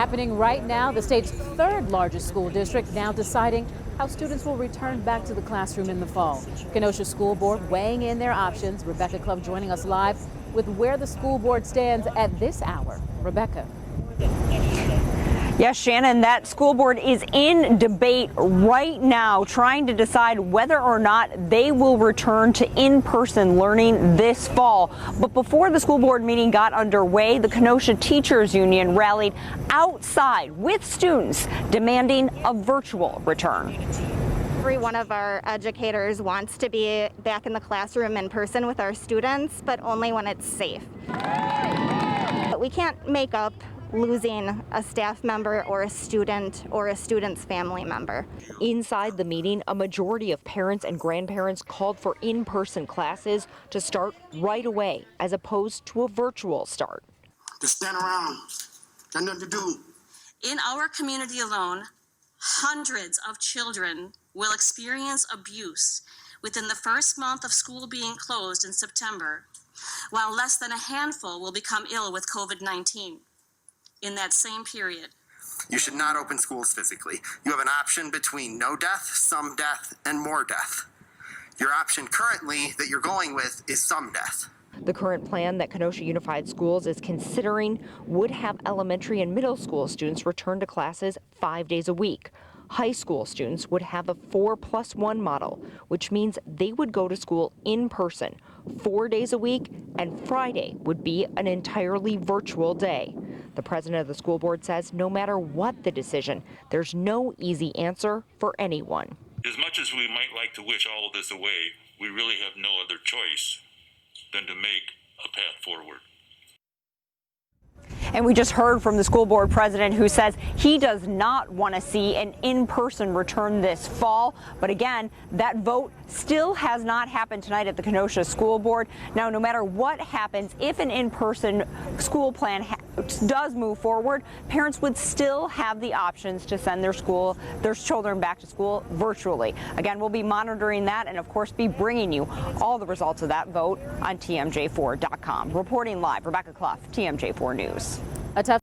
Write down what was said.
Happening right now, the state's third largest school district now deciding how students will return back to the classroom in the fall. Kenosha School Board weighing in their options. Rebecca Clove joining us live with where the school board stands at this hour. Rebecca. Yes, Shannon, that school board is in debate right now, trying to decide whether or not they will return to in-person learning this fall. But before the school board meeting got underway, the Kenosha Teachers Union rallied outside with students demanding a virtual return. Every one of our educators wants to be back in the classroom in person with our students, but only when it's safe. But we can't make up losing a staff member or a student's family member. Inside the meeting, a majority of parents and grandparents called for in-person classes to start right away, as opposed to a virtual start. Just stand around, got nothing to do. In our community alone, hundreds of children will experience abuse within the first month of school being closed in September, while less than a handful will become ill with COVID-19 in that same period. You should not open schools physically. You have an option between no death, some death, and more death. Your option currently that you're going with is some death. The current plan that Kenosha Unified Schools is considering would have elementary and middle school students return to classes 5 days a week. High school students would have a 4+1 model, which means they would go to school in person 4 days a week, and Friday would be an entirely virtual day. The president of the school board says no matter what the decision, there's no easy answer for anyone. As much as we might like to wish all of this away, we really have no other choice than to make a path forward. And we just heard from the school board president, who says he does not want to see an in-person return this fall. But again, that vote still has not happened tonight at the Kenosha School Board. Now, no matter what happens, if an in-person school plan does move forward, parents would still have the options to send their children back to school virtually. Again, we'll be monitoring that and, of course, be bringing you all the results of that vote on TMJ4.com. Reporting live, Rebecca Clough, TMJ4 News. A tough